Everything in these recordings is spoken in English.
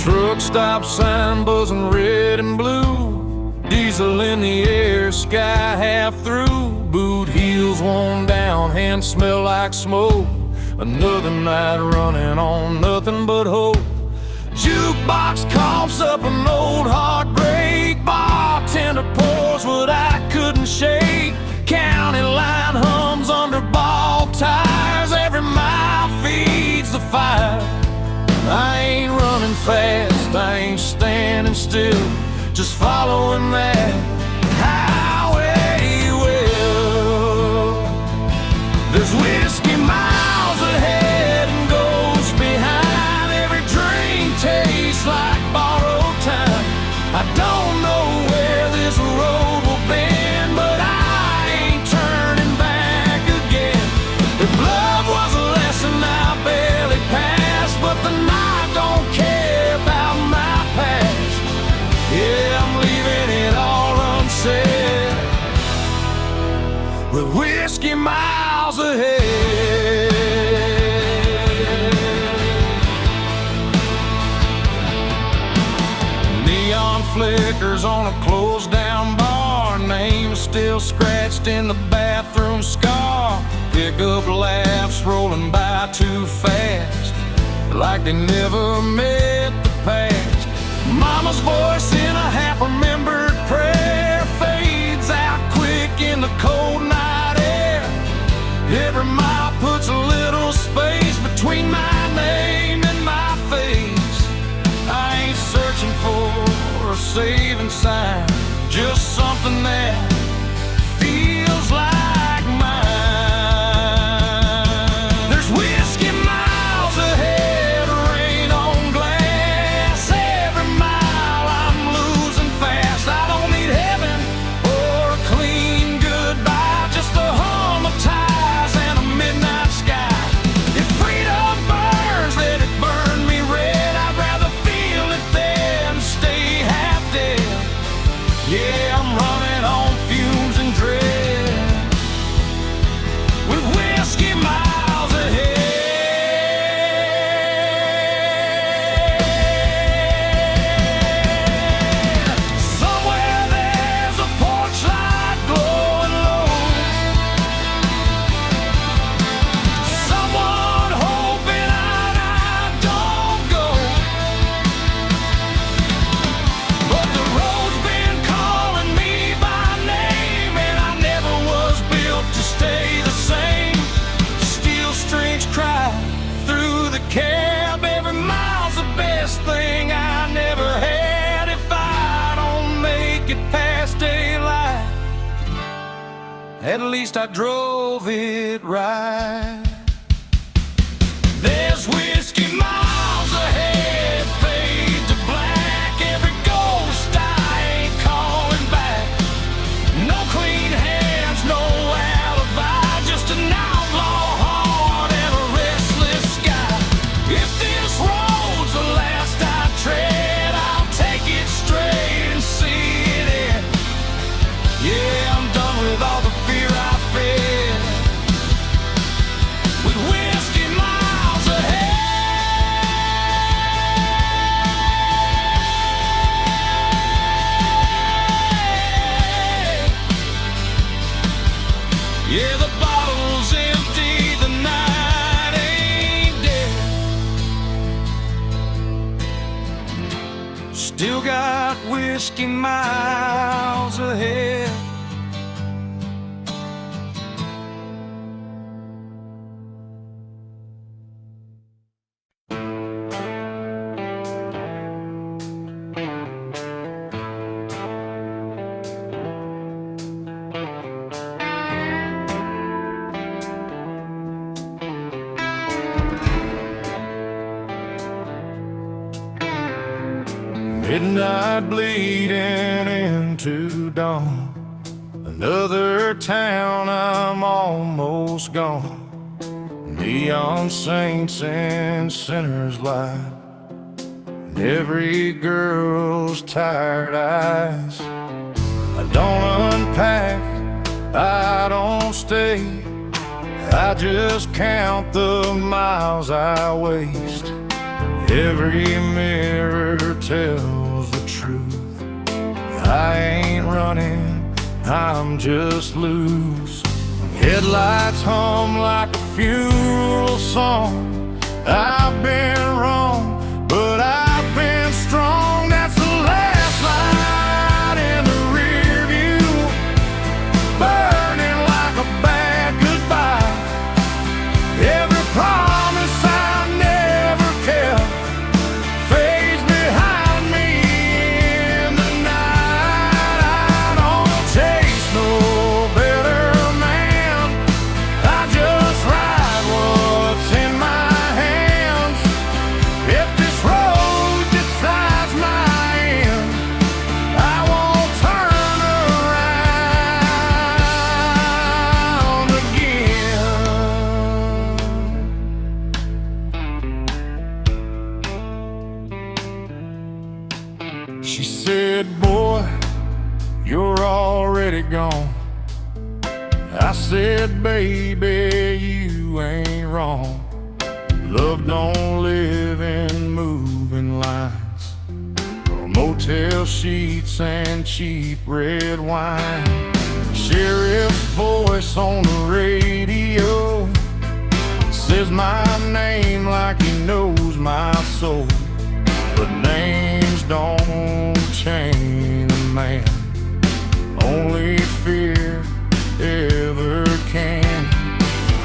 Truck stop sign buzzing red and blue, diesel in the air, sky half through. Boot heels worn down, hands smell like smoke. Another night running on nothing but hope. Jukebox coughs up an old heartbreak. Bartender pours what I couldn't shake. County line hums under bald tires. Every mile feeds the fire. I ain't running fast, I ain't standing still, just following that highway well. There's whiskey miles ahead and ghosts behind. Every drink tastes like borrowed time. I don't know where this road will bend, but I ain't turning back again. If love was a lesson I barely passed, but the night don't care about my past. Yeah, I'm leaving it all unsaid, with whiskey miles ahead. Neon flickers on a closed down bar, name still scratched in the bathroom scar. Pickup laughs rolling by too fast, like they never met the past. Mama's voice in a half-remembered prayer fades out quick in the cold night air. Every mile puts a little space between my name and my face. I ain't searching for a saving sign, just something that feels like mine. There's whiskey miles ahead, rain on glass. Every mile I'm losing fast. I don't need heaven or a clean goodbye, just a hum of tires and a midnight sky. If freedom burns, let it burn me red. I'd rather feel it than stay half dead. Yeah, I'm running on fumes and dread, with whiskey miles ahead. Somewhere there's a porch light glowing low, someone hoping I don't go. But the road's been calling me by name, and I never was built to stay the same. Steel strings cry through the cab. Every mile's the best thing I never had. If I don't make it past daylight, at least I drove it right. There's whiskey miles ahead, fade to black. Every ghost I ain't calling back. No clean hands, no alibi, just an outlaw heart and a restless sky. If this road's the last I tread, I'll take it straight and see it end. Yeah, I'm done with all the fear I fed, with whiskey miles ahead. Yeah, the bottle's empty, the night ain't dead. Still got whiskey miles ahead. Midnight bleeding into dawn, another town, I'm almost gone. Neon saints and sinners light, and every girl's tired eyes. I don't unpack, I don't stay, I just count the miles I waste. Every mirror tells the truth. I ain't running, I'm just loose. Headlights hum like a funeral song. I've been wrong, but I've been strong. That's the last light in the rear view, burning like a bad goodbye. Every promise I never kept fades behind me in the night. I don't chase no better man, I just ride what's in my hands. If this road decides my end, I won't turn around again. She said, boy, you're already gone. I said, baby, you ain't wrong. Love don't live in moving lines or motel sheets and cheap red wine. Sheriff's voice on the radio says my name like he knows my soul. But names don't chain a man, only fear ever can.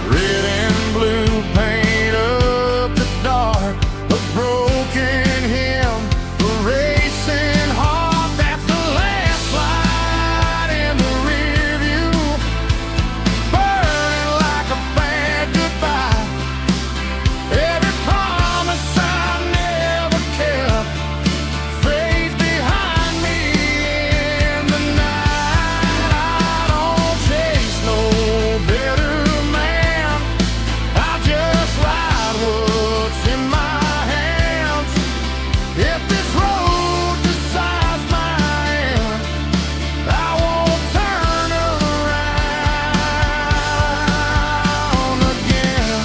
Red and blue paint up the dark, a broken hymn, a racing heart. That's the last light in the rear view, burning like a bad goodbye. Every promise I never kept fades behind me in the night. I don't chase no better man, I just ride what's in my hands. If this road decides my end, I won't turn around again.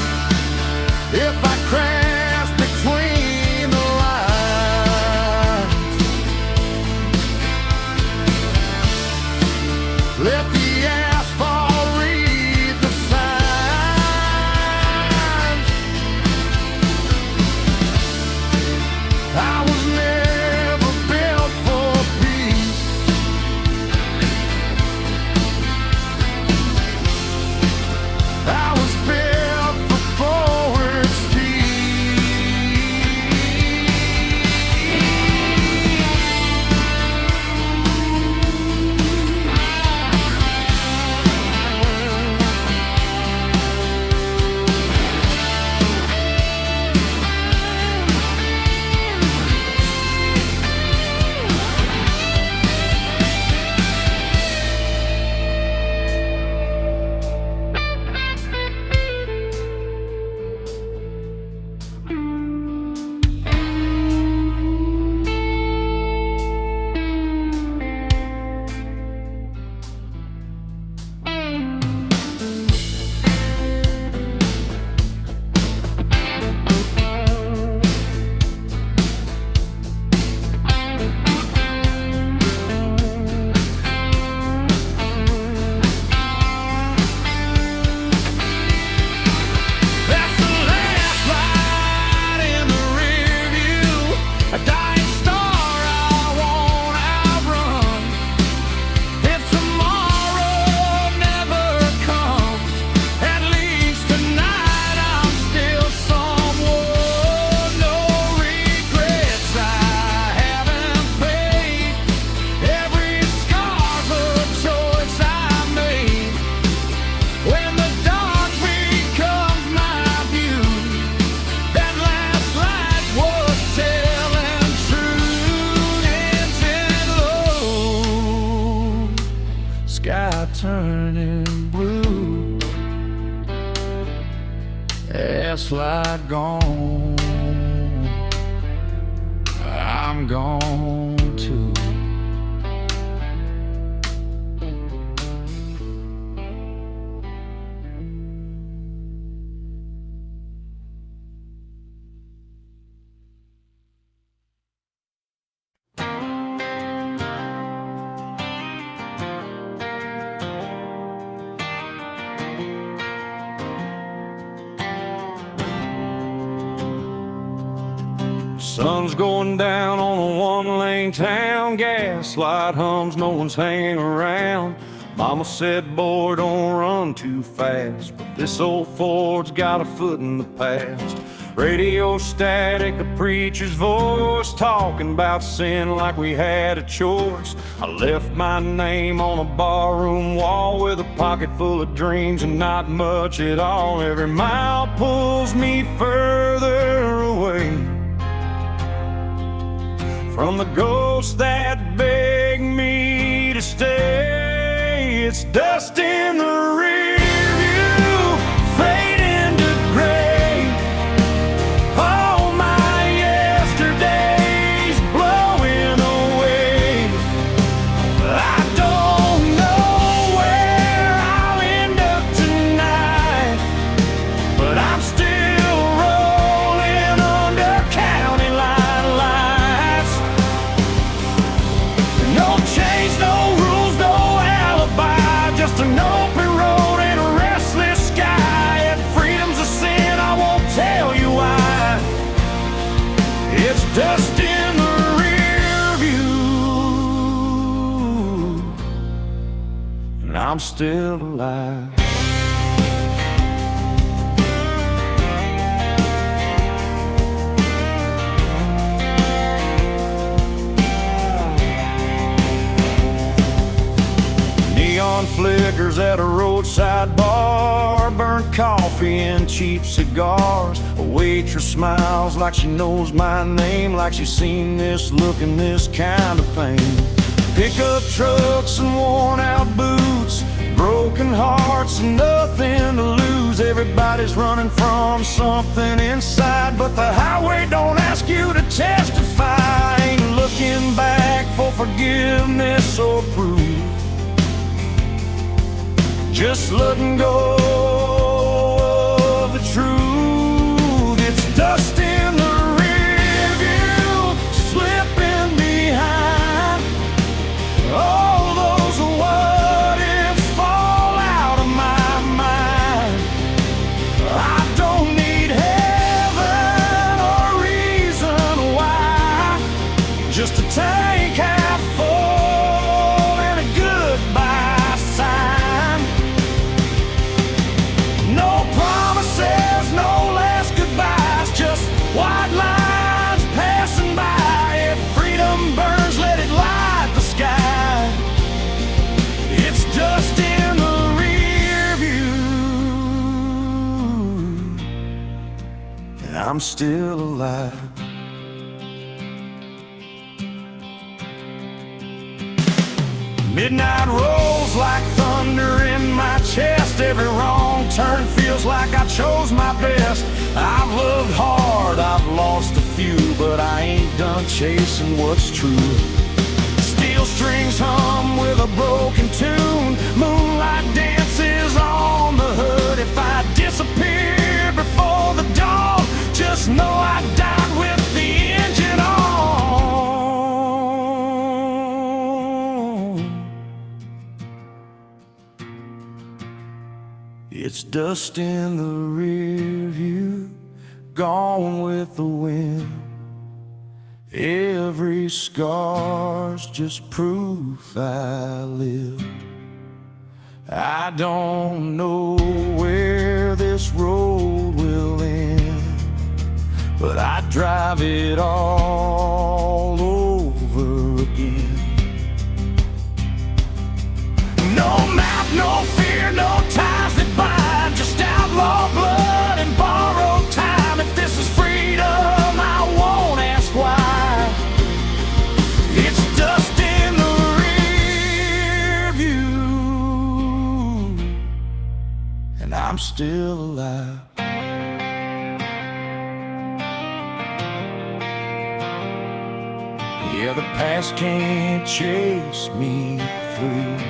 If I crash between the lines, let the asphalt read the signs. I was never built for peace, I was built for forward turning blue, ass light gone, I'm gone too. Sun's going down on a one-lane town. Gaslight hums, no one's hanging around. Mama said, boy, don't run too fast. But this old Ford's got a foot in the past. Radio static, the preacher's voice, talking about sin like we had a choice. I left my name on a barroom wall with a pocket full of dreams and not much at all. Every mile pulls me further away from the ghosts that beg me to stay. It's dust in the rear view, fading to gray. All my yesterdays blowing away. I don't know where I'll end up tonight, but I'm still rolling under county line lights. No chains, no rules, no alibi, just an open road and a restless sky. If freedom's a sin, I won't tell you why. It's dust in the rear view, and I'm still alive. Neon flickers at a roadside bar, burnt coffee and cheap cigars. A waitress smiles like she knows my name, like she's seen this look and this kind of pain. Pickup trucks and worn out boots, broken hearts and nothing to lose. Everybody's running from something inside, but the highway don't ask you to testify. Ain't looking back for forgiveness or proof, just letting go of the truth. It's dust in the rear view, slipping behind. All those what ifs fall out of my mind. I don't need heaven or reason why, just a tank half full and a goodbye sign. No promises, no last goodbyes, just white lines passing by. If freedom burns, let it light the sky. It's dust in the rear view, and I'm still alive. Midnight rolls like thunder in my chest. Every wrong turn feels like I chose my best. I've loved hard, I've lost a few, but I ain't done chasing what's true. Steel strings hum with a broken tune. Moonlight dances on the hood. If I disappear before the dawn, just know I died with the engine on. It's dust in the rear view, gone with the wind. Every scar's just proof I live. I don't know where this road will end, but I drive it all over again. No map, no fear, no ties that bind, just outlaw blood and borrowed time. If this is freedom, I won't ask why. It's dust in the rear view, and I'm still alive. Yeah, the past can't chase me free.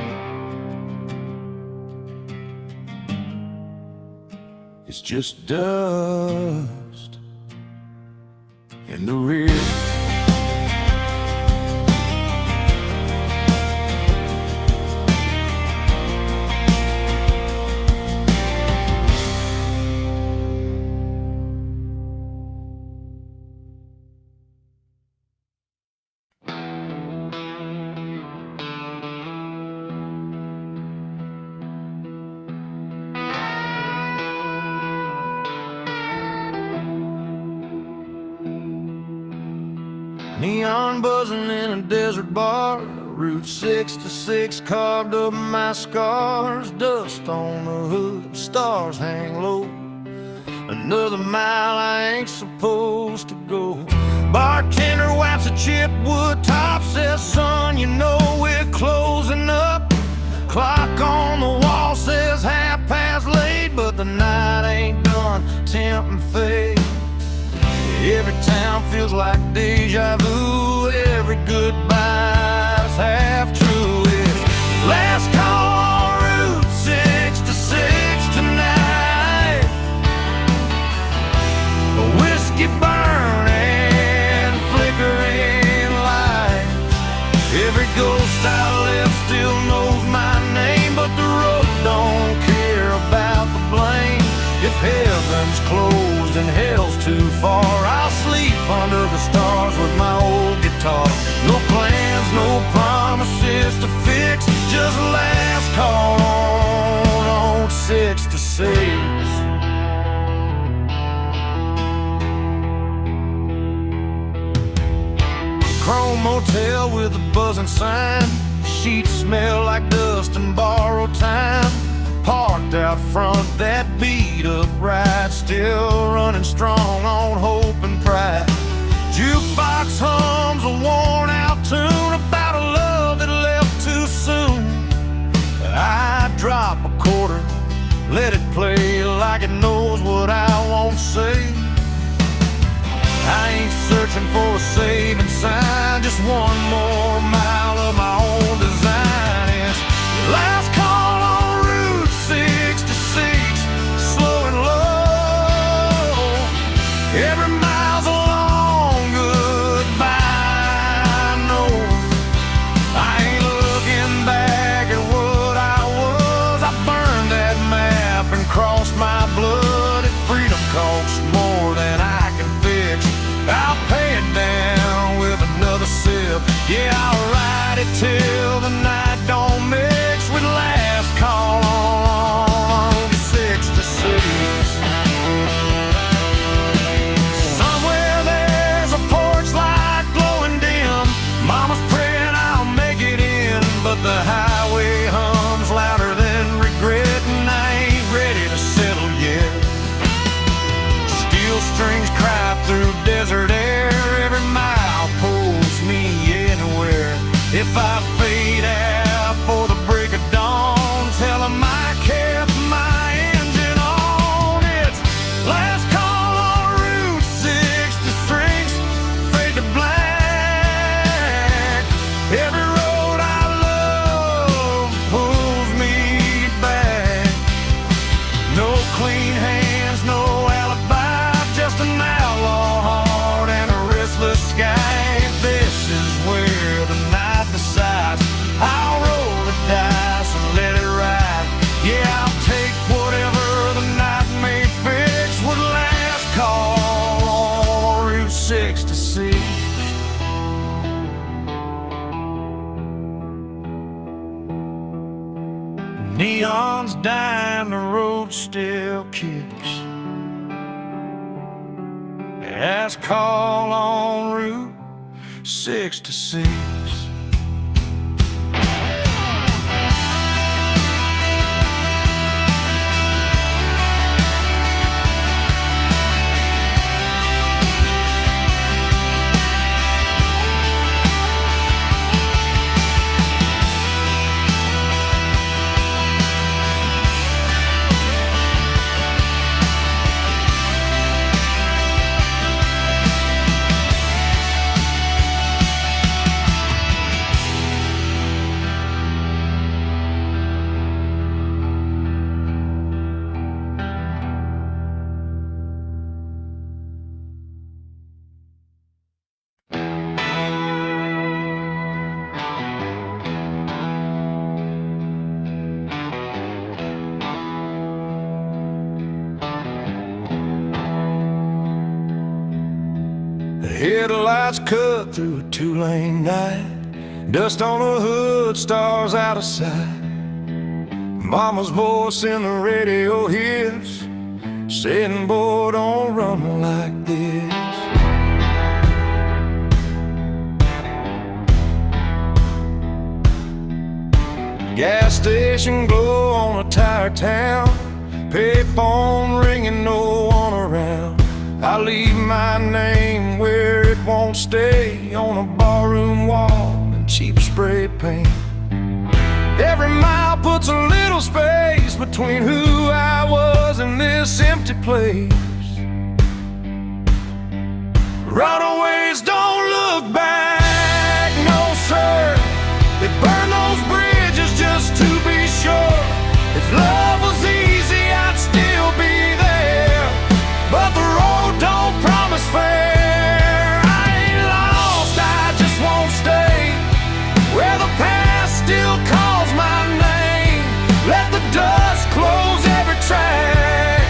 It's just dust in the rear. Neon buzzing in a desert bar, Route 66 carved up my scars. Dust on the hood, stars hang low. Another mile I ain't supposed to go. Bartender wipes a chipped wood top, says, son, you know we're closing up. Clock on the wall says 8:30, but the night ain't done tempting fate. Every town feels like deja vu. Every goodbye's half true. It's last call on Route 66 tonight. A whiskey burning, flickering lights. Every ghost I left still knows my name, but the road don't care about the blame. If heaven's closed and hell's too far, I'll sleep under the stars with my old guitar. No plans, no promises to fix, just last call on 66. Chrome motel with a buzzing sign. Sheets smell like dust and borrowed time. Parked out front, that beat up ride, still running strong on hope and pride. Jukebox hums a worn out tune about a love that left too soon. I drop a quarter, let it play like it knows what I won't say. I ain't searching for a saving sign, just one more mile of my own design. It's last call on Route 66, slow and low. Every mile's a long goodbye. No, I ain't looking back at what I was. I burned that map and crossed my blood. If freedom costs more than I can fix, I'll pay it down with another sip. Yeah, I'll ride it till the night don't mix with last call on 66. Somewhere there's a porch light glowing dim. Mama's praying I'll make it in, but the highway hums louder than regret, and I ain't ready to settle yet. Steel strings cry through desert air. Every mile pulls me anywhere. If I fade out for the break of dawn, tell 'em I kept my engine on. It's last call on Route 66, fade to black. Every road I love pulls me back. No clean hands, no alibi, just an outlaw heart and a restless sky. This is where the night decides. I'll roll the dice and let it ride. Yeah, I'll take whatever the night may fix with last call on Route 66. Neon's dying, the road still kicks. Last call on Route 66. Headlights cut through a two-lane night. Dust on the hood, stars out of sight. Mama's voice in the radio hears, saying, boy, don't run like this. Gas station glow on a tired town, payphone ringing, no one around. I leave my name where it won't stay, on a barroom wall in cheap spray paint. Every mile puts a little space between who I was and this empty place. Runaways don't look back, no sir. They burn those bridges just to be sure. If love was easy, I'd still be there, but the road don't promise fair. I ain't lost, I just won't stay where the past still calls my name. Let the dust close every track.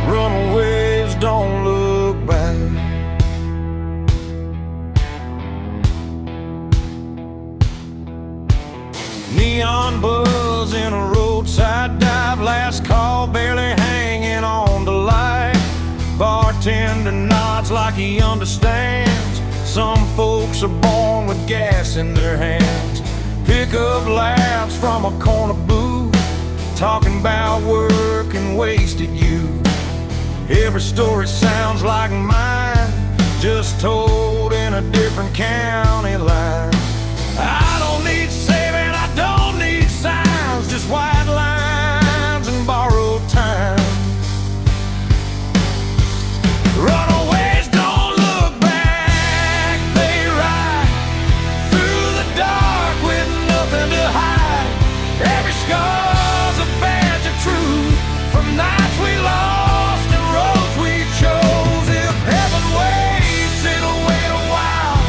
Runaways don't look back. Neon buzz in a roadside dive, last call barely hanging on to light. Bartender nods like he understands. Some folks are born with gas in their hands. Pick up laughs from a corner booth, talking about work and wasted youth. Every story sounds like mine, just told in a different county line. I don't need saving, I don't need signs, just white lines and borrowed time. Runaways don't look back, they ride through the dark with nothing to hide. Every scar's a badge of truth, from nights we lost and roads we chose. If heaven waits, it'll wait a while.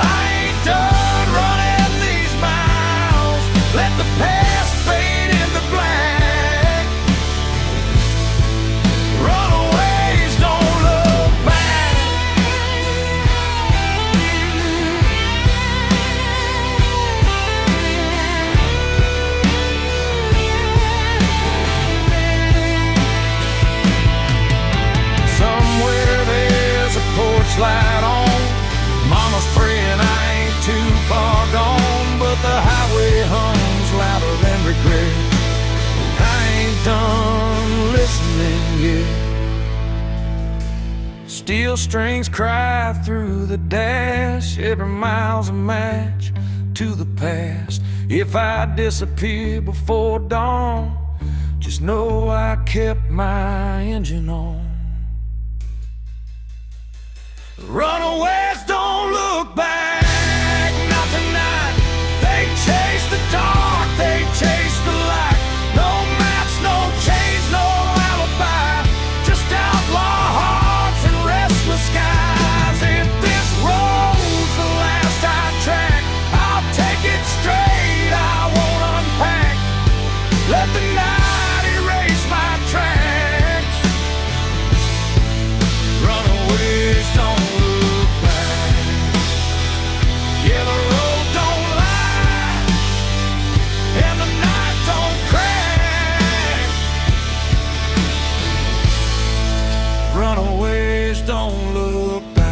I ain't done running these miles. Let the past fade into black. Runaways don't look back. Somewhere there's a porch light on. Mama's praying I ain't too far gone, but the highway hums louder than regret. I ain't done listening yet. Steel strings cry through the dash. Every mile's a match to the past. If I disappear before dawn, just know I kept my engine on. Runaways don't look back, not tonight. They chase the dark, they chase the light. No maps, no chains, no alibi, just outlaw hearts and restless skies. If this road's the last I track, I'll take it straight, I won't unpack. Let the night erase my tracks. Runaways don't look back. Yeah, the road don't lie, and the night don't crack. Runaways don't look back.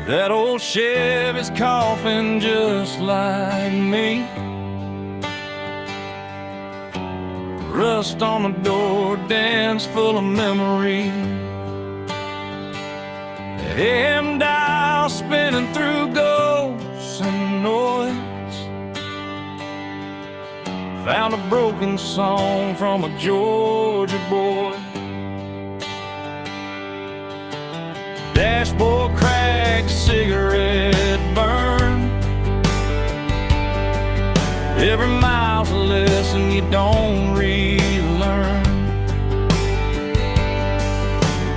That old Chevy's coughing just like me. Rust on the door, dance full of memory. AM dial spinning through ghosts and noise. Found a broken song from a Georgia boy. Dashboard crack, cigarette burn. Every mile's a lesson you don't relearn.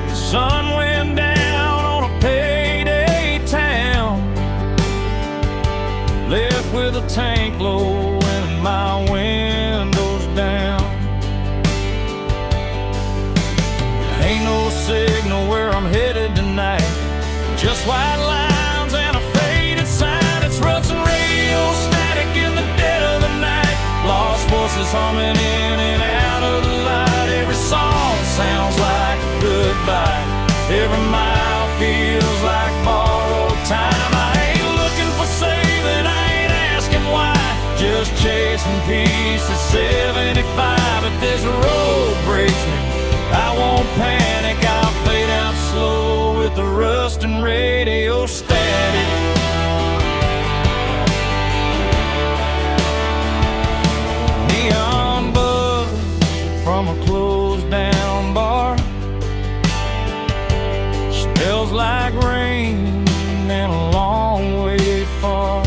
The sun went down on a payday town, left with a the tank low and my windows down. Ain't no signal where I'm headed tonight, just white lines and a faded sign. It's Russ and radio static in the dead of the night. Lost voices humming in and out of the light. Every song sounds like a goodbye. Every mile feels like borrowed time. I ain't looking for saving, I ain't asking why. Just chasing peace at 75. If this road breaks me, I won't panic. I'll fade out slow with the rust and radio static. Neon buzz from a closed down bar, smells like rain and a long way far.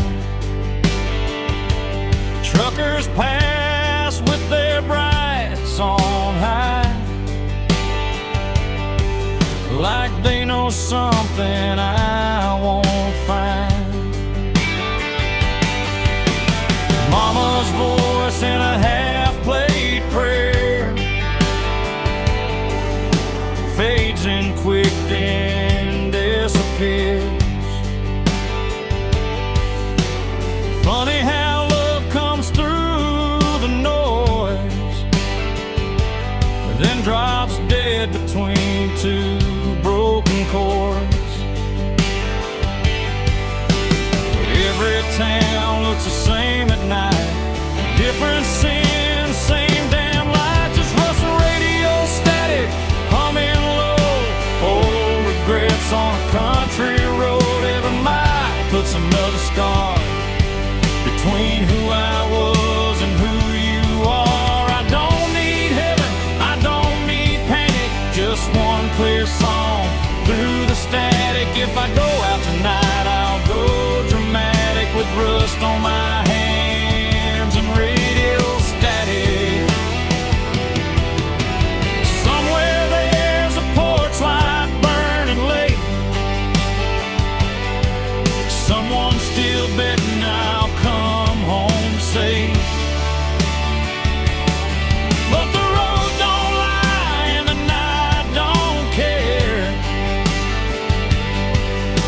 Truckers pass with their brights on high, like they know something I won't find. Mama's voice in a half-played prayer fades in quick, then disappears. Funny how love comes through the noise, then drops dead between two broken chords. Every town looks the same at night, different sins, same damn lights. It's Russ and radio static, humming low. Old regrets on a country road. Every mile puts another scar between who I was and who you are. I don't need heaven, I don't need panic, just one clear song through the static. If I go out tonight, I'll go dramatic with rust on my hands and radio static. Somewhere there's a porch light burning late, someone still betting I'll come home safe. But the road don't lie and the night don't care.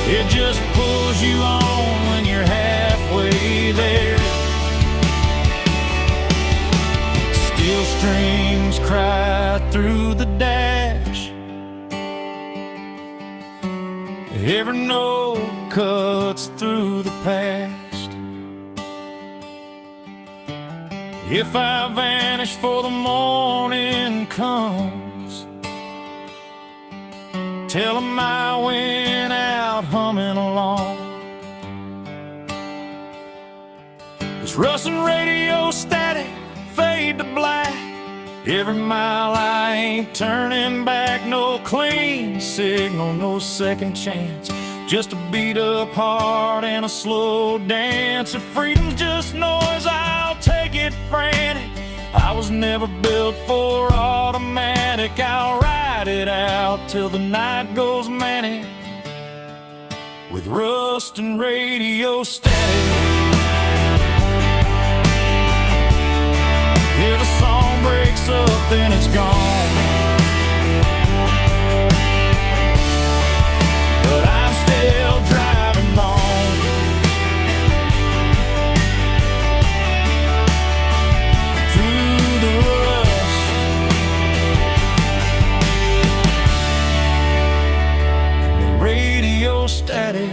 It just pulls you on when you're halfway there. Steel strings cry through the dash, every note cuts through the past. If I vanish before the morning comes, tell 'em I went out humming along. It's Russ and radio static, fade to black. Every mile I ain't turning back. No clean signal, no second chance, just a beat up heart and a slow dance. If freedom's just noise, I'll take it frantic. I was never built for automatic. I'll ride it out till the night goes manic with rust and radio static. If a song breaks up, then it's gone, but I'm still driving on through the rust and the radio static.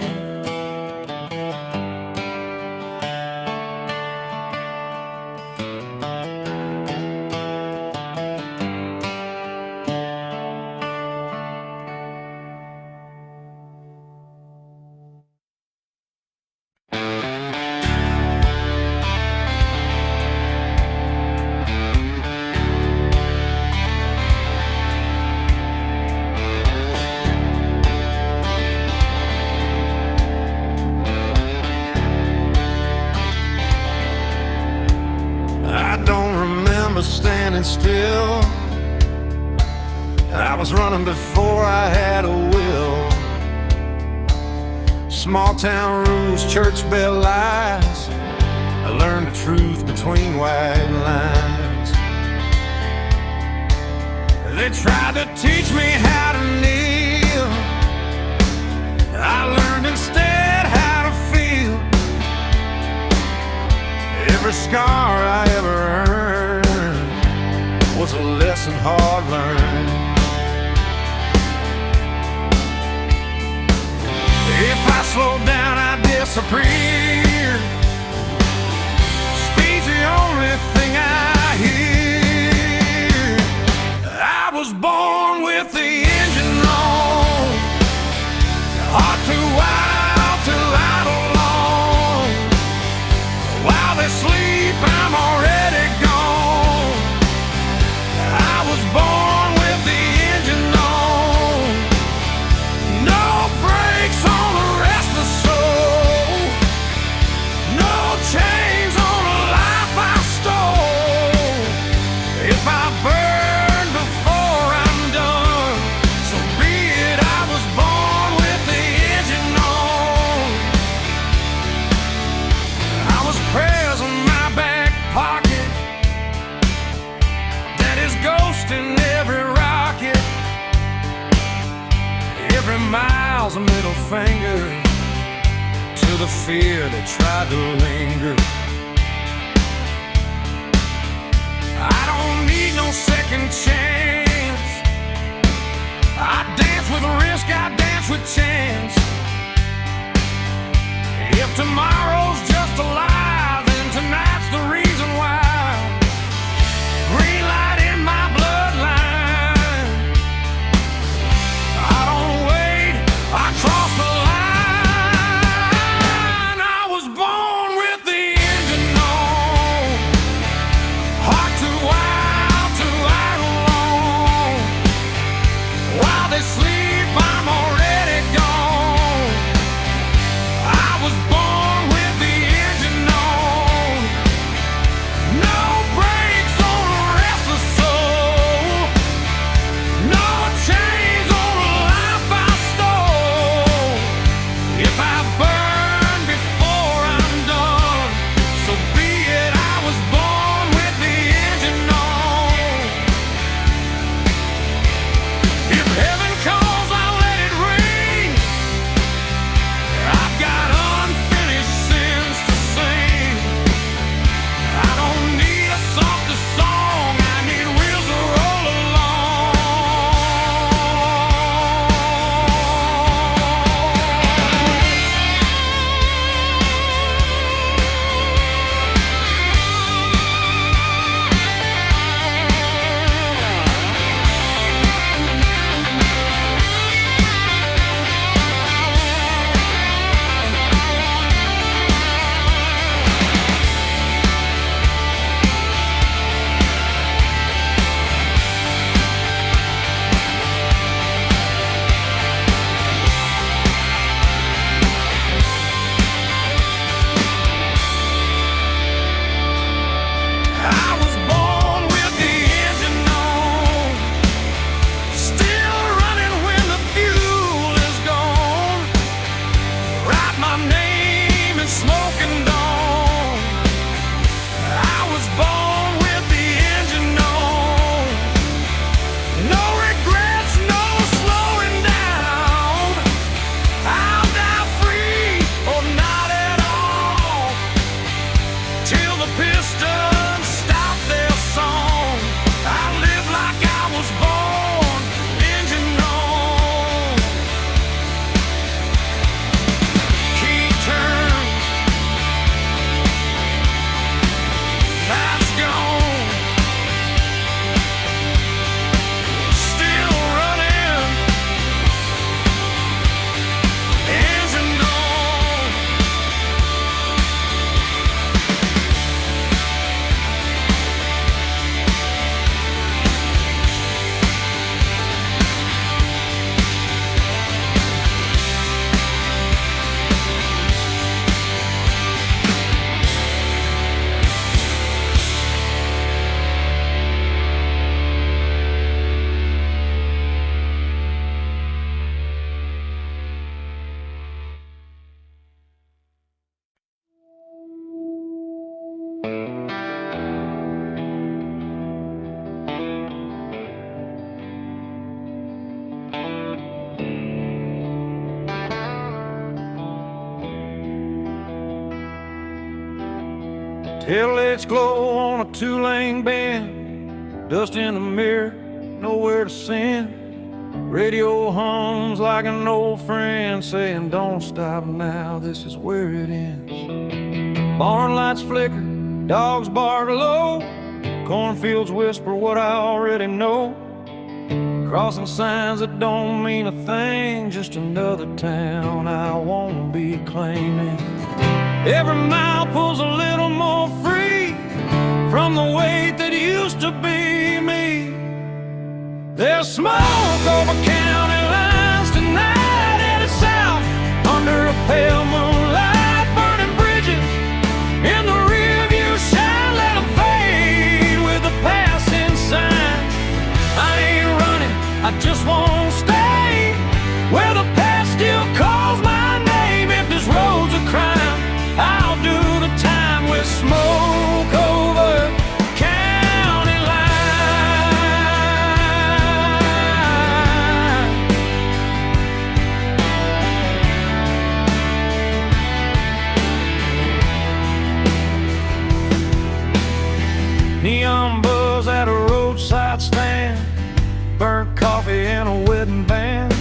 Standing still, I was running before I had a will. Small town rules, church bell lies, I learned the truth between white lines. They tried to teach me how to kneel. I learned instead how to feel. Every scar I ever earned was a lesson hard learned. If I slow down, I disappear. Speed's the only thing I hear. I was born with the engine on, heart too wild to outlaw. While they sleep, I'm already gone. I was born with the engine on, no brakes on the restless soul, no chains on the life I stole. If I burn before I'm done, so be it. I was born with the engine on. I was prayers in my back pocket, Daddy's ghost in every rocket. Every mile's a middle finger to the fear that tried to linger. I don't need no second chance. I dance with risk, I dance with chance. If tomorrow's just a lie, then tonight's the reason why. Green light in my bloodline. I don't wait, I cross the line. I was born with the engine on, heart too wild to outlaw. While they sleep, I'm already gone. I was born with Taillights glow on a two-lane bend, dust in the mirror, nowhere to send. Radio hums like an old friend saying, don't stop now, this is where it ends. Barn lights flicker, dogs bark low, cornfields whisper what I already know. Crossing signs that don't mean a thing, just another town I won't be claiming. Every mile pulls a little more free from the weight that used to be me. There's smoke over county lines tonight, headed south under a pale moonlight, burning bridges in the rearview shine. Let them fade with the passing signs. I ain't running, I just won't stay where the past still calls my name. If this road's a crime, I'll do the time with smoke over county line. Neon buzz at a roadside stand, burnt coffee in a wedding band,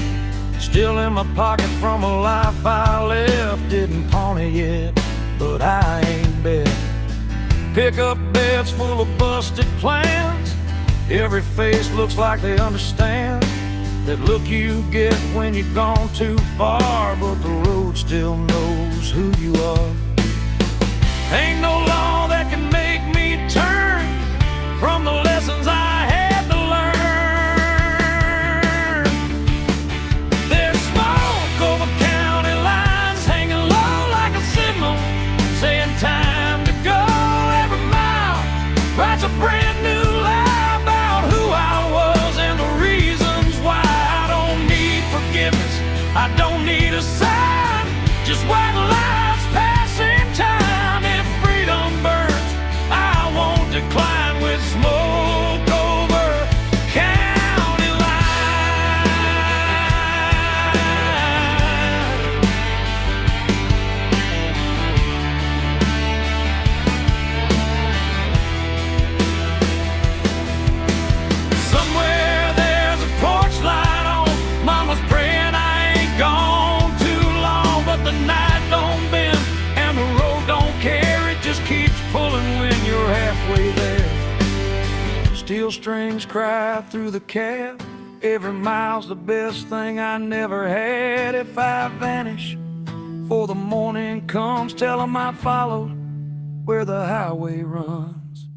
still in my pocket from a life I left. Didn't pawn it yet, but I ain't bet. Pickup beds full of busted plans, every face looks like they understand that look you get when you've gone too far, but the road still knows who you are. Ain't no law that can make me turn from the lessons I had to learn. There's smoke over county lines, hanging low like a signal, saying time to go. Every mile writes a brand new lie about who I was and the reasons why. I don't need forgiveness, I don't need a sign, just white lies passing time. If freedom burns, I won't decline with smoke over county line. Somewhere there's a porch light on, mama's praying I ain't gone too long, but the night don't bend and the road don't care, it just keeps pulling when you're halfway there. Steel strings cry through the cab, every mile's the best thing I never had. If I vanish before the morning comes, tell 'em I followed where the highway runs.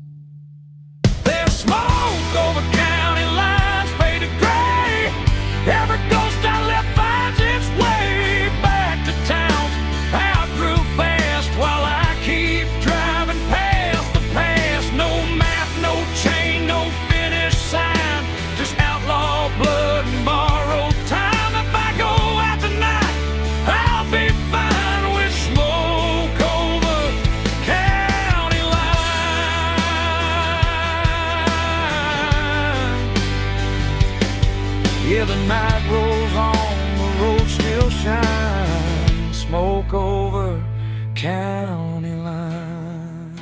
There's smoke over county lines, faded gray, every ghost I left finds its way back to town. I grew fast while I keep driving past the past. No map, no chain, no finish sign, just outlaw blood and borrowed time. If I go out tonight, I'll be fine with smoke over county line. Yeah, the night rolls on, the road still shines, smoke over county lines.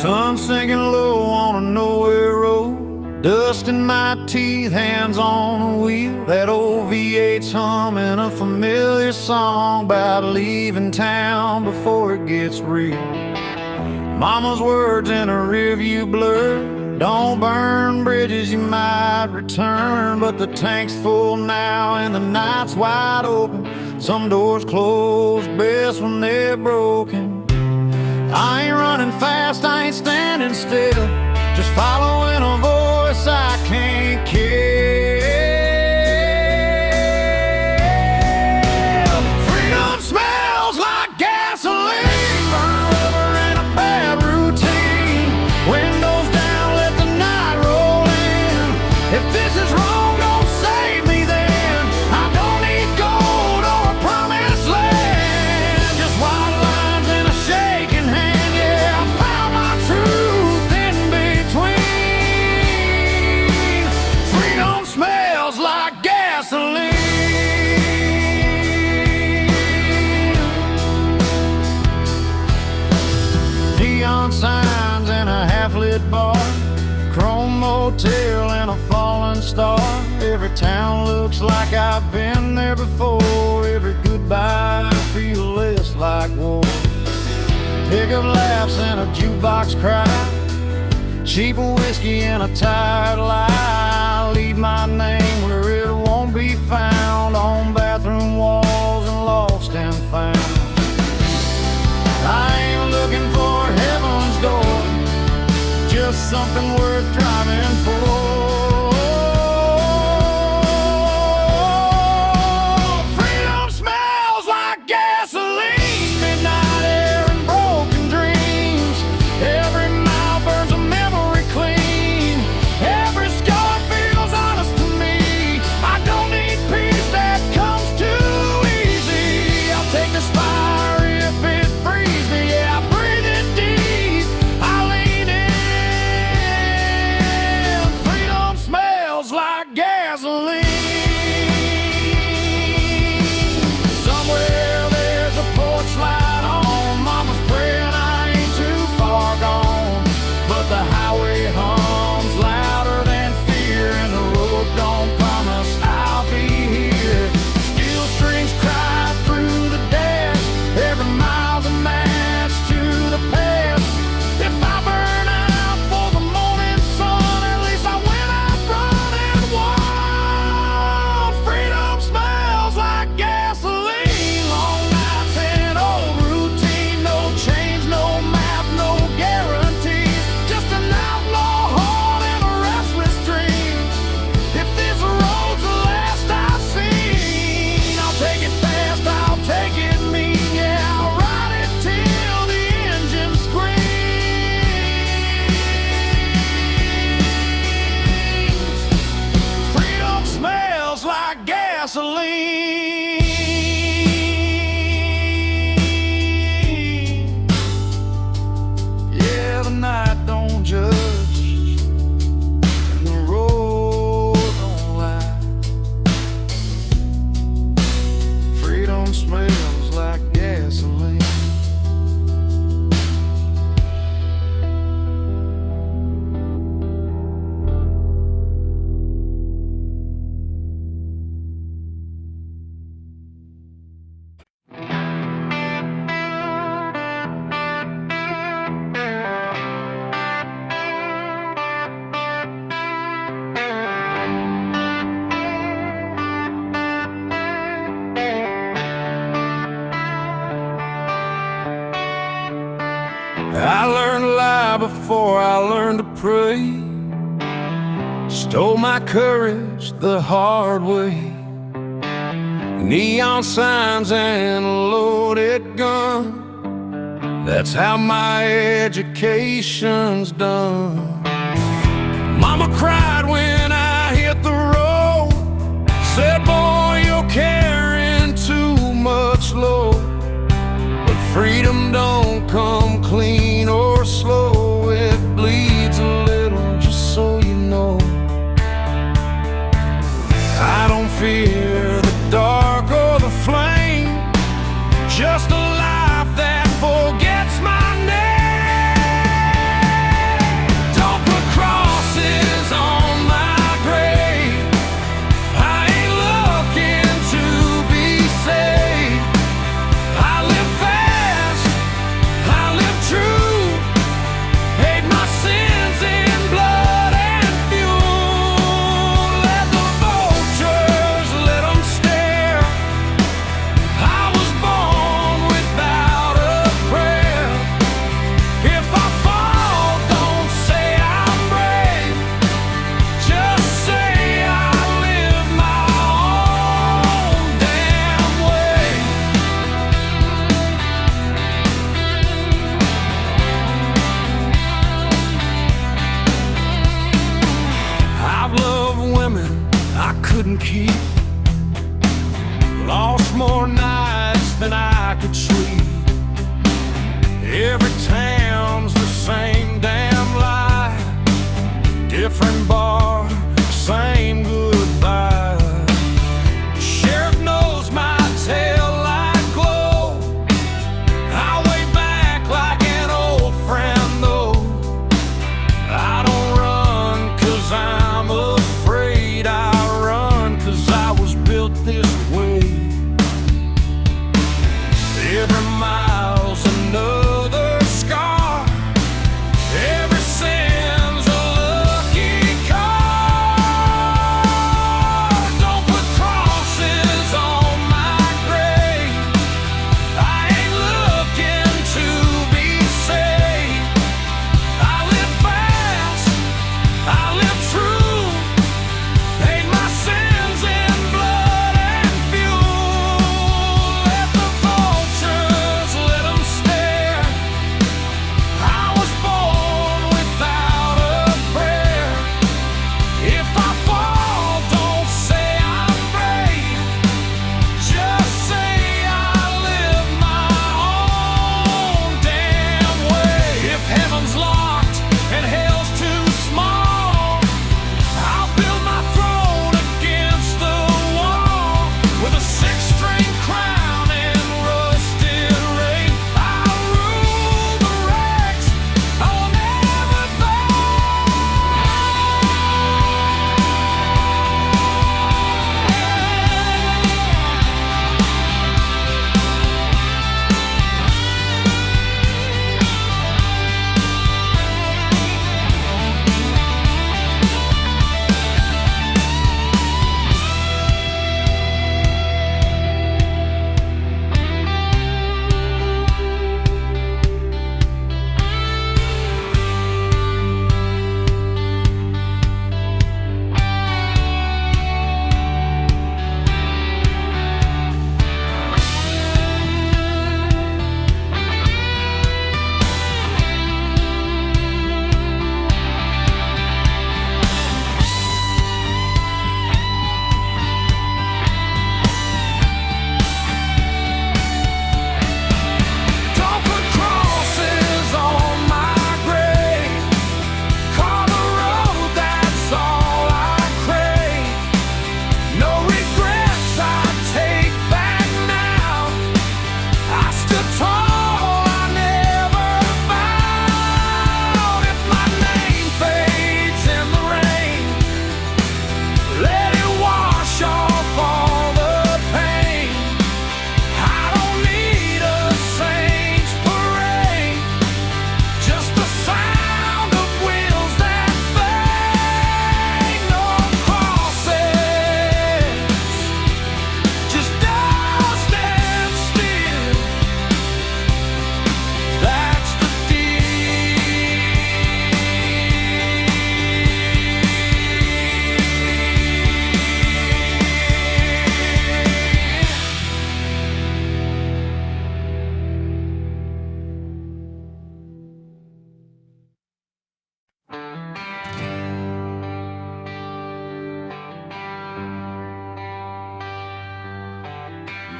Sun sinking low on a nowhere road, dust in my teeth, hands on the wheel. That old V8's humming a familiar song about leaving town before it gets real. Mama's words in a rearview blur, don't burn bridges, you might return. But the tank's full now and the night's wide open, some doors close best when they're broken. I ain't running fast, I ain't standing still, just following a voice I can't kill. Freedom smell. gasoline. Neon signs in a half-lit bar, chrome motel and a fallen star. Every town looks like I've been there before. Every goodbye feels less like war. Pickup laughs and a jukebox cry, cheap whiskey and a tired lie. Leave my name where it won't be found, on bathroom walls and lost and found. I ain't looking for heaven's door, just something worth driving for. Freedom smells like gasoline, midnight air and broken dreams. Every mile burns a memory clean. Every scar feels honest to me. I don't need peace that comes too easy. I'll take this fire if it frees me. Yeah, I breathe it deep, I lean in. Freedom smells like gasoline. Somewhere there's a porch light on. Mama's praying I ain't too far gone, but the highway hums louder than fear, and the road don't promise I'll be here. Steel strings cry through the dash, every mile's a match to the past. If I burn out for the morning sun, at least I went out running wild. Freedom smells like gasoline. Long nights and old routine, no change, no map, no guarantees. Just an outlaw heart and a restless dream. If this road's the last I've seen, I'll take it fast, I'll take it mean. Yeah, I'll ride it till the engine screams. Freedom smells like gasoline. Yeah, the night don't judge, and the road don't lie. Freedom smells like gasoline. I learned to lie before I learned to pray. Stole my courage the hard way. Neon signs and a loaded gun, that's how my education's done. Mama cried when I hit the road, said, boy, you're carrying too much load. But freedom don't come clean or slow, it bleeds a little, just so you know. I don't fear the dark or the flame, just a life that forgets my name. Don't put crosses on my grave, I ain't looking to be saved. I live fast, I live true, hate my sins in blood and fuel. Let the vultures, let them stare. I was born without a prayer. If I fall, don't say I'm brave, just say I live my own damn way. I've loved women I couldn't keep, lost more nights than I could sleep. Every town's the same damn lie, different bar, same goodbye.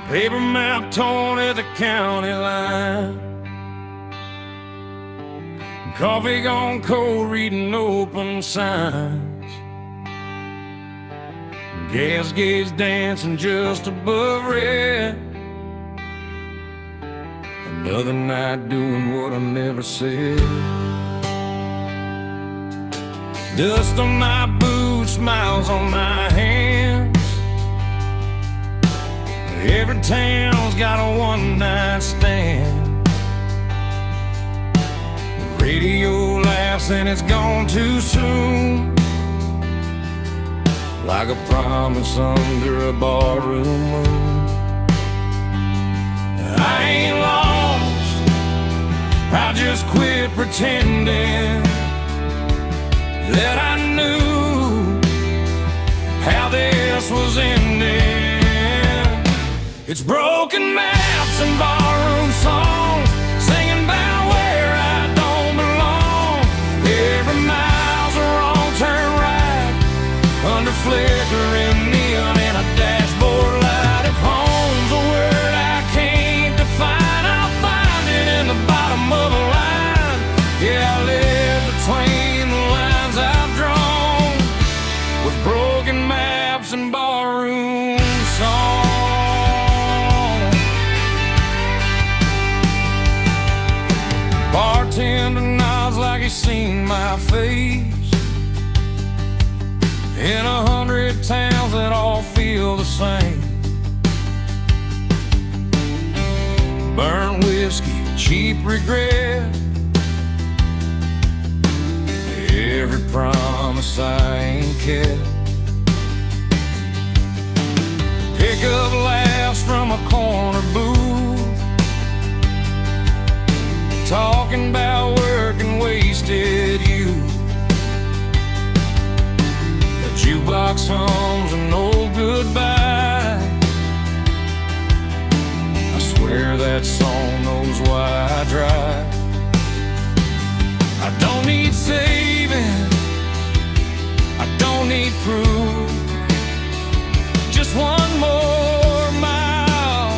Paper map torn at the county line. Coffee gone cold, reading open signs. Gas gauge dancing just above red. Another night doing what I never said. Dust on my boots, smiles on my hands. Every town's got a one-night stand. Radio laughs and it's gone too soon, like a promise under a barroom moon. I ain't lost, I just quit pretending that I knew how this was ending. It's broken maps and barroom songs, singing about where I don't belong. Every mile's a wrong turn right, under flickering neon and a dashboard light. If home's a word I can't define, I'll find it in the bottom of a line. Yeah, I live between the lines I've drawn, with broken maps and barroom songs. Bartender nods like he's seen my face in 100 towns that all feel the same. Burnt whiskey, cheap regret, every promise I ain't kept. Pick up laughs from a corner booth, talking about work and wasted youth. The jukebox hums an old goodbye. I swear that song knows why I drive. I don't need saving, I don't need proof, just one more mile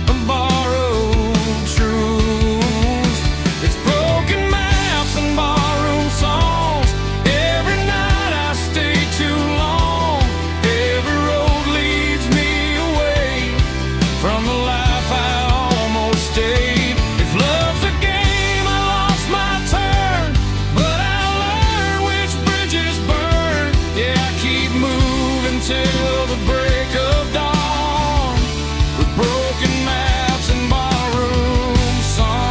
of borrowed truth. It's broken maps and barroom songs. Every night I stay too long. Every road leads me away from the life I almost stayed. If love's a game, I lost my turn, but I learned which bridges burn. Yeah, I keep moving till the break of dawn, with broken maps and barroom songs.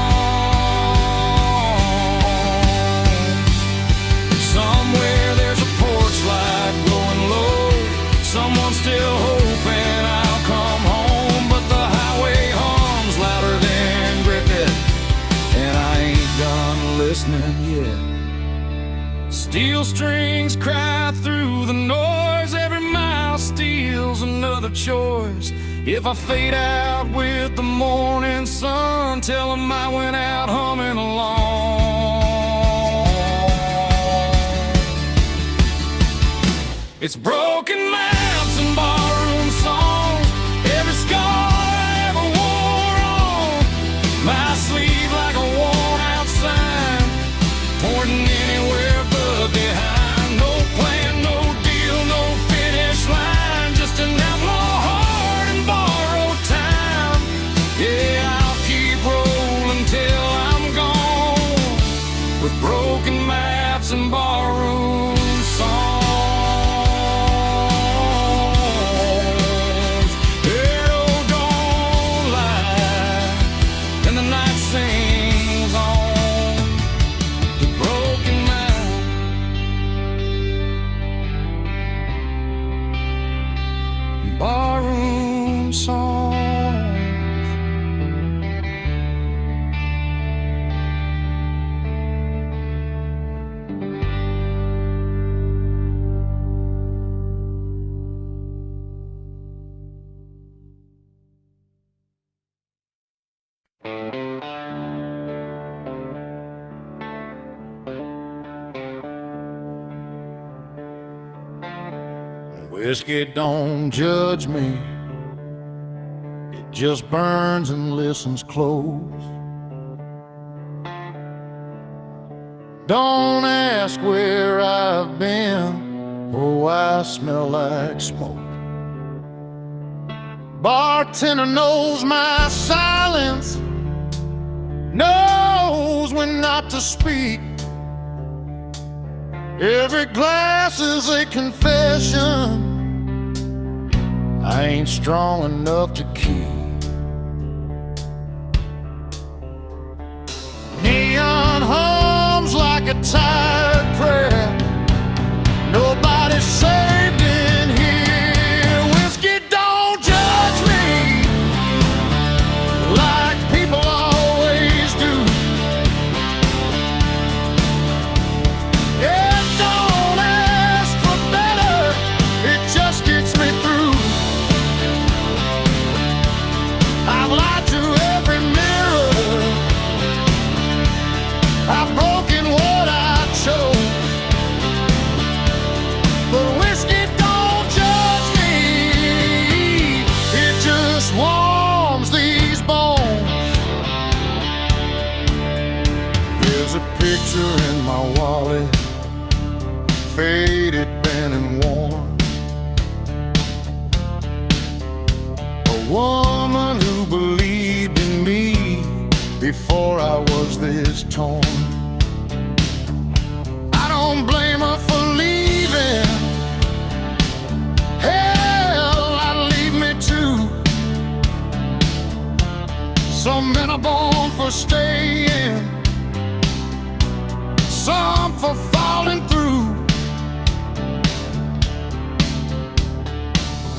Somewhere there's a porch light glowing low, someone still hoping I'll come home. But the highway hums louder than cricket, and I ain't done listening yet. Steel strings cry through the noise, every mile steals another choice. If I fade out with the morning sun, tell 'em I went out humming along. It's broken maps and barroom songs, every scar I ever wore on my sleeve like a worn out sign, pointing anywhere but behind. No plan, no deal, no finish line, just an outlaw heart and borrowed time. Yeah, I'll keep rolling till I'm gone, with broken maps and barroom songs. Arrow don't lie, and the night sings on, the broken map, barroom songs. Whiskey don't judge me, it just burns and listens close. Don't ask where I've been or why I smell like smoke. Bartender knows my silence, knows when not to speak. Every glass is a confession I ain't strong enough to keep. Neon hums like a tired prayer. Nobody's saved in here. Whiskey don't judge me like people always do. It don't ask for better, it just gets me through. I've lied to every mirror, I've broken what I chose, but whiskey don't judge me, it just warms these bones. There's a picture in my wallet, faded, bent and worn. A woman who believed in me before I was this torn. I don't blame her for leaving. Hell, I'd leave me too. Some men are born for staying, some for falling through.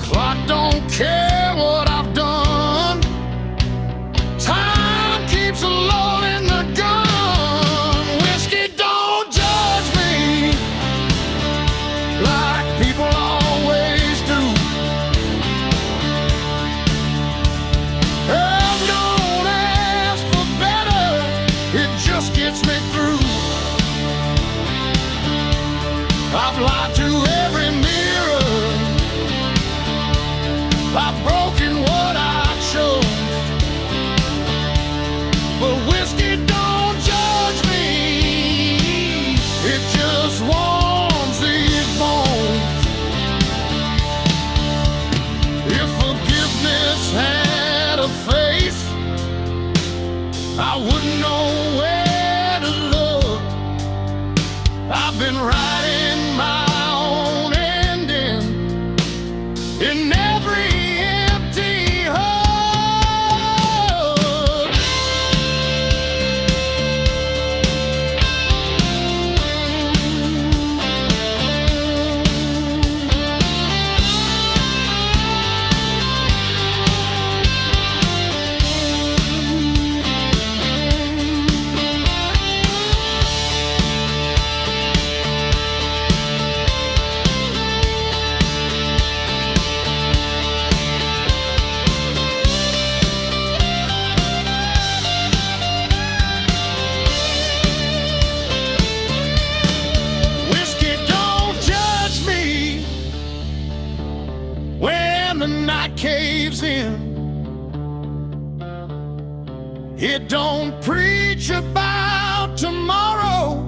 Clock don't care what I've done. Time keeps a loading the gun. Whiskey don't judge me like people always do. Hell don't ask for better, it just gets me through. I've lied to every mirror, I've broken what I chose, but whiskey don't judge me, it just warms these bones. If forgiveness had a face, I wouldn't know where to look. I've been writing my own ending in every empty hug. Whiskey don't judge me when the night caves in. It don't preach about tomorrow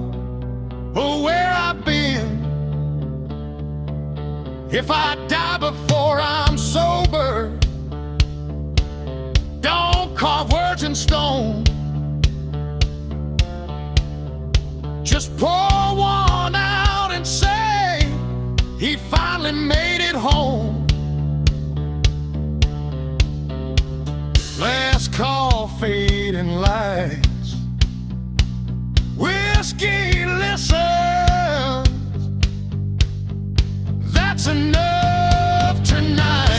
or where I've been. If I die before I'm sober, don't carve words in stone. Just pour one out and say he finally made it home. Last call, fading lights. Whiskey listens. That's enough tonight.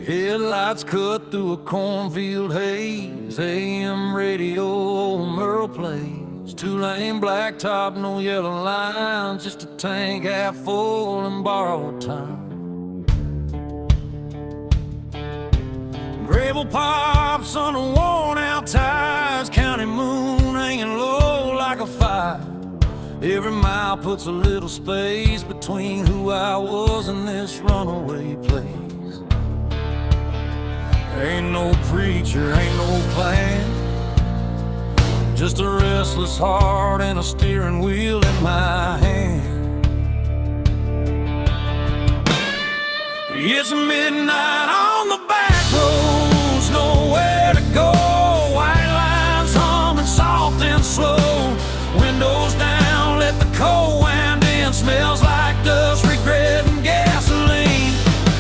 Headlights cut through a cornfield haze. AM radio, old Merle plays. Two-lane blacktop, no yellow lines. Just a tank half full and borrowed time. Gravel pops under worn-out tires. County moon hanging low like a fire. Every mile puts a little space between who I was and this runaway place. Ain't no preacher, ain't no plan, just a restless heart and a steering wheel in my hand. It's midnight on the back roads, nowhere to go. White lines humming soft and slow. Windows down, let the cold wind in. Smells like dust, regret, and gasoline.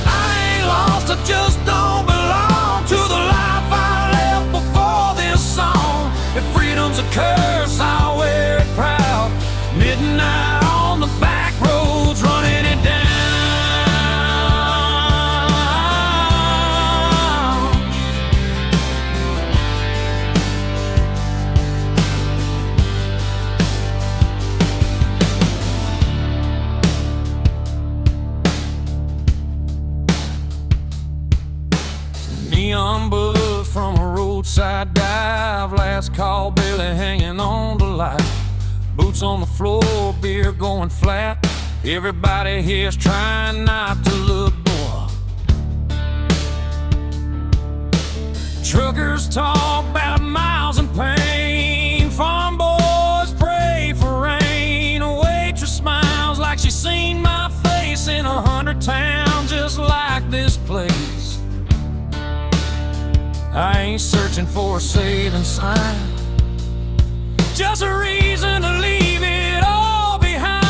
I ain't lost, I just don't belong to the life I left before this song. If freedom's a curse, I'll wear it proud. Midnight on the back roads, running it down. Neon buzz from a roadside dive. Last call, barely hanging on to life. Boots on the floor, beer going flat. Everybody here's trying not to look poor. Truckers talk about miles and pain. Farm boys pray for rain. A waitress smiles like she's seen my face in 100 towns just like this place. I ain't searching for a saving sign, just a reason to leave it all behind.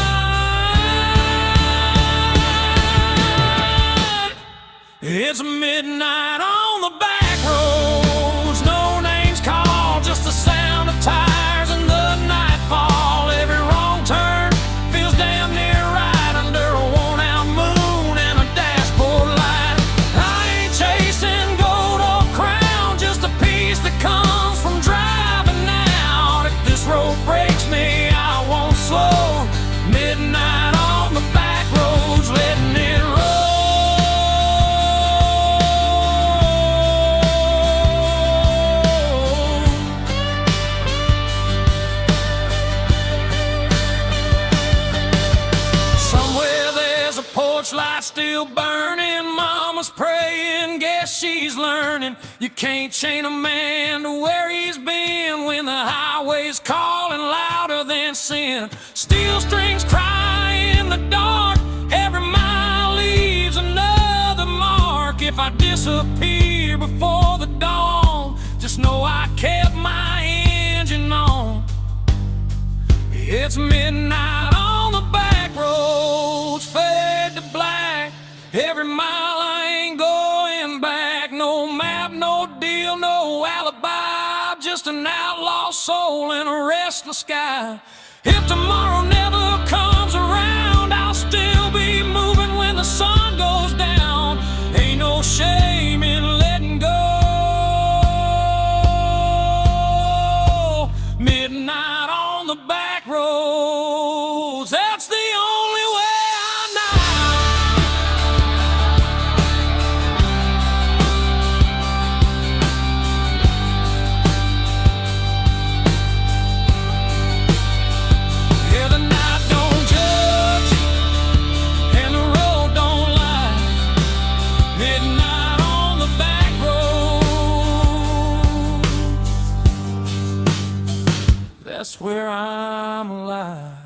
It's midnight on the back roads, no names called, just the sound of tires and the nightfall. Every wrong turn feels damn near right under a worn-out moon and a dashboard light. I ain't chasing gold or crown, just a piece that comes from driving out. If this road breaks me, I won't slow. Midnight on the back roads, letting it roll. Somewhere there's a porch light still burning. Mama's praying, guess she's learning. You can't chain a man to where he's been when the highway's calling louder than sin. Steel strings cry in the dark, every mile leaves another mark. If I disappear before the dawn, just know I kept my engine on. It's midnight on the back roads, fade to black. Every mile I ain't going back. No map, no deal, no alibi. Just an outlaw soul in a restless sky. If tomorrow never comes around, I'll still be moving when the sun goes down. Ain't no shame in letting go. Midnight on the back roads, that's the only way I know. Yeah, the night don't judge and the road don't lie. Midnight on the back road, that's where I'm alive.